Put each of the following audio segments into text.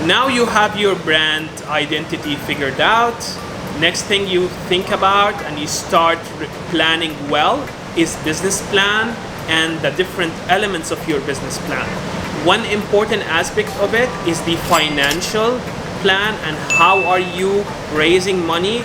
Now you have your brand identity figured out. Next thing you think about and you start planning well is business plan and the different elements of your business plan. One important aspect of it is the financial plan and how are you raising money,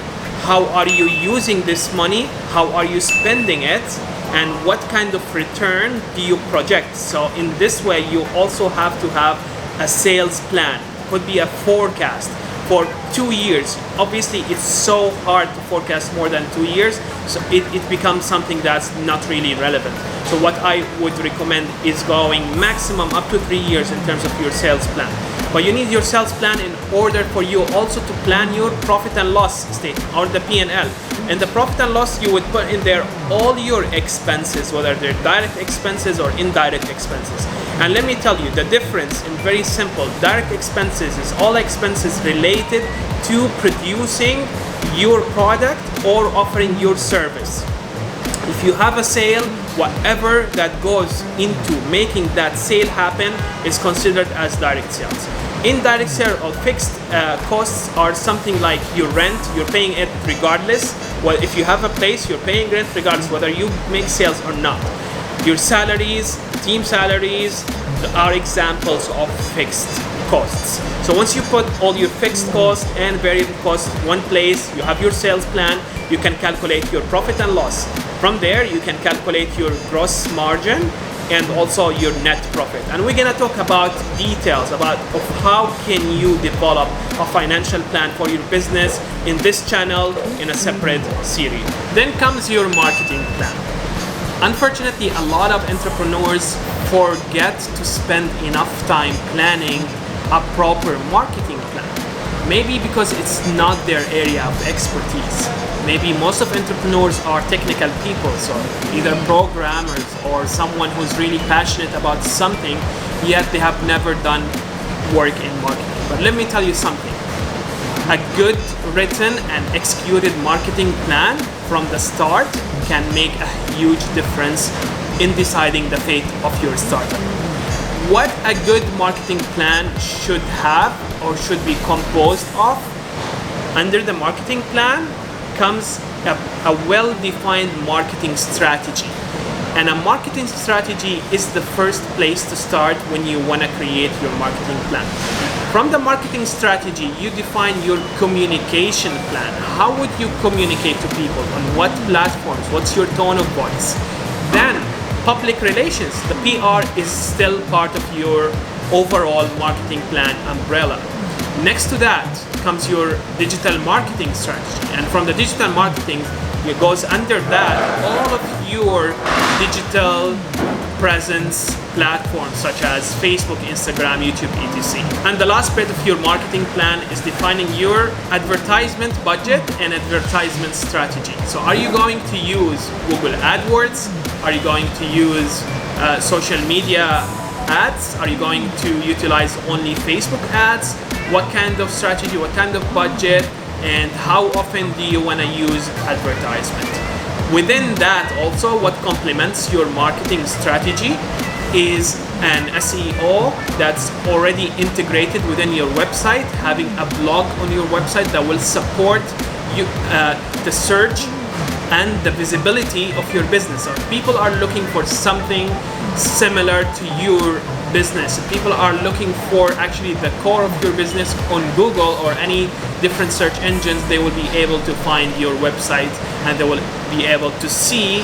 how are you using this money, how are you spending it, and what kind of return do you project. So in this way you also have to have a sales plan. Could be a forecast for 2 years. Obviously it's so hard to forecast more than 2 years, so it becomes something that's not really relevant. So what I would recommend is going maximum up to 3 years in terms of your sales plan. But you need your sales plan in order for you also to plan your profit and loss statement or the P&L. And the profit and loss, you would put in there all your expenses, whether they're direct expenses or indirect expenses. And let me tell you the difference in very simple. Direct expenses is all expenses related to producing your product or offering your service. If you have a sale, whatever that goes into making that sale happen is considered as direct sales. Indirect sales or fixed costs are something like your rent, you're paying it regardless. Well, if you have a place, you're paying rent regardless whether you make sales or not. Your salaries, team salaries are examples of fixed costs. So once you put all your fixed costs and variable costs in one place, you have your sales plan, you can calculate your profit and loss. From there, you can calculate your gross margin and also your net profit. And we're gonna talk about details of how can you develop a financial plan for your business in this channel in a separate series. Then comes your marketing plan. Unfortunately, a lot of entrepreneurs forget to spend enough time planning a proper marketing plan. Maybe because it's not their area of expertise. Maybe most of entrepreneurs are technical people, so either programmers or someone who's really passionate about something, yet they have never done work in marketing. But let me tell you something. A good written and executed marketing plan from the start can make a huge difference in deciding the fate of your startup. What a good marketing plan should have or should be composed of, under the marketing plan comes a well-defined marketing strategy. And a marketing strategy is the first place to start when you want to create your marketing plan. From the marketing strategy, you define your communication plan. How would you communicate to people? On what platforms? What's your tone of voice? Then, public relations. The PR is still part of your overall marketing plan umbrella. Next to that comes your digital marketing strategy. And from the digital marketing, it goes under that all of your digital presence platforms such as Facebook, Instagram, YouTube, etc. And the last bit of your marketing plan is defining your advertisement budget and advertisement strategy. So are you going to use Google AdWords? Are you going to use social media ads? Are you going to utilize only Facebook ads? What kind of strategy, what kind of budget, and how often do you want to use advertisement? Within that also, what complements your marketing strategy is an SEO that's already integrated within your website, having a blog on your website that will support you, the search and the visibility of your business. So if people are looking for something similar to your business, if people are looking for actually the core of your business on Google or any different search engines, they will be able to find your website and they will be able to see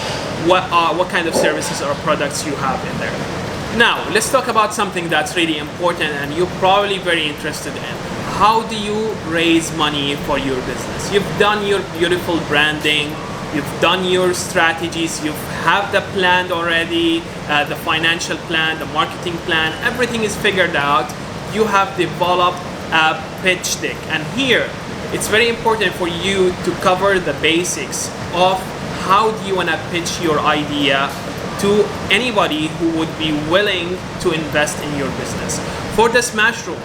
what kind of services or products you have in there. Now, let's talk about something that's really important and you're probably very interested in. How do you raise money for your business? You've done your beautiful branding, you've done your strategies, you have the plan already, the financial plan, the marketing plan, everything is figured out. You have developed a pitch deck. And here, it's very important for you to cover the basics of how do you want to pitch your idea to anybody who would be willing to invest in your business. For the Smash Room,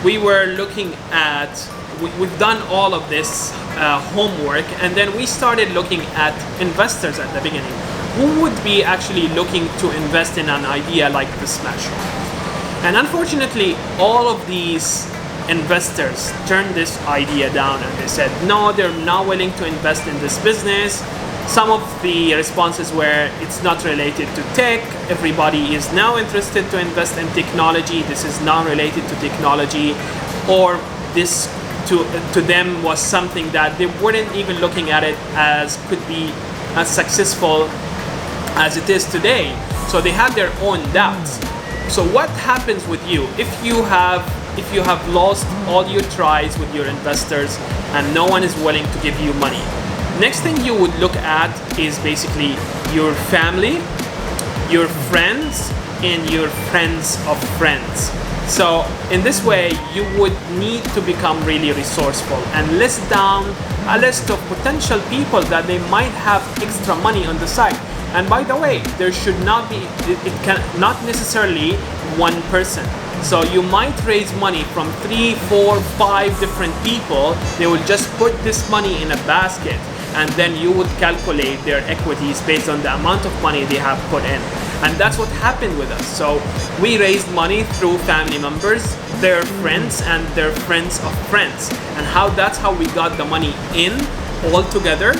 we were looking at, we've done all of this homework, and then we started looking at investors at the beginning. Who would be actually looking to invest in an idea like the Smash Room? And unfortunately, all of these investors turned this idea down and they said, no, they're not willing to invest in this business. Some of the responses were, it's not related to tech. Everybody is now interested to invest in technology. This is not related to technology. Or this to them was something that they weren't even looking at it as could be as successful as it is today. So they had their own doubts. So what happens with you if you have lost all your tries with your investors and no one is willing to give you money? Next thing you would look at is basically your family, your friends, and your friends of friends. So in this way, you would need to become really resourceful and list down a list of potential people that they might have extra money on the side. And by the way, there should not be, it can not necessarily one person. So you might raise money from 3, 4, 5 different people. They will just put this money in a basket, and then you would calculate their equities based on the amount of money they have put in. And that's what happened with us. So we raised money through family members, their friends, and their friends of friends. And that's how we got the money in all together.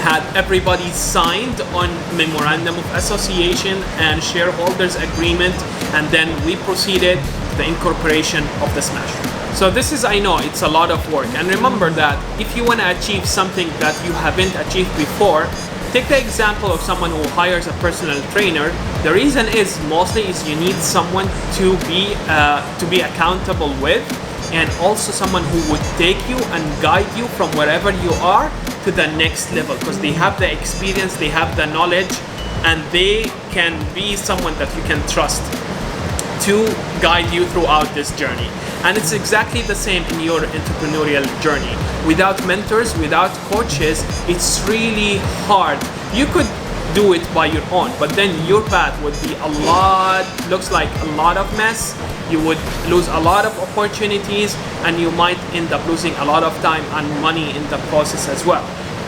Had everybody signed on memorandum of association and shareholders agreement, and then we proceeded to the incorporation of the Smash Room. So this is, I know it's a lot of work, and remember that if you want to achieve something that you haven't achieved before, take the example of someone who hires a personal trainer. The reason is mostly is you need someone to be accountable with, and also someone who would take you and guide you from wherever you are to the next level, because they have the experience, they have the knowledge, and they can be someone that you can trust to guide you throughout this journey. And it's exactly the same in your entrepreneurial journey. Without mentors, without coaches, it's really hard. You could do it by your own, but then your path would be looks like a lot of mess. You would lose a lot of opportunities, and you might end up losing a lot of time and money in the process as well.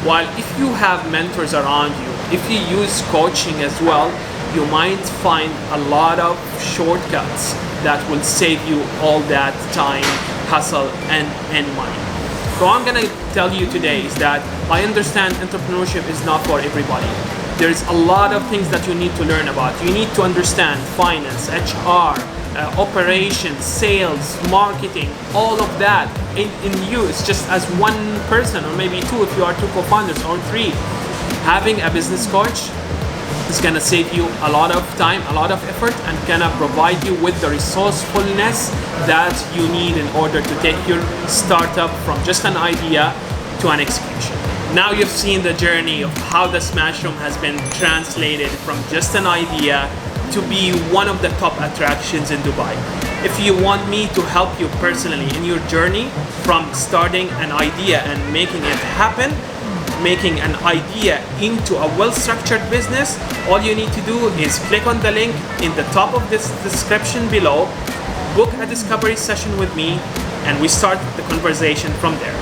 While if you have mentors around you, if you use coaching as well, you might find a lot of shortcuts that will save you all that time, hustle, and money. So what I'm gonna tell you today is that I understand entrepreneurship is not for everybody. There's a lot of things that you need to learn about. You need to understand finance, HR, operations, sales, marketing, all of that in you. It's just as one person, or maybe two if you are two co-founders, or 3. Having a business coach is gonna save you a lot of time, a lot of effort, and gonna provide you with the resourcefulness that you need in order to take your startup from just an idea to an execution. Now you've seen the journey of how the Smash Room has been translated from just an idea to be one of the top attractions in Dubai. If you want me to help you personally in your journey from starting an idea and making it happen, making an idea into a well-structured business, all you need to do is click on the link in the top of this description below, book a discovery session with me, and we start the conversation from there.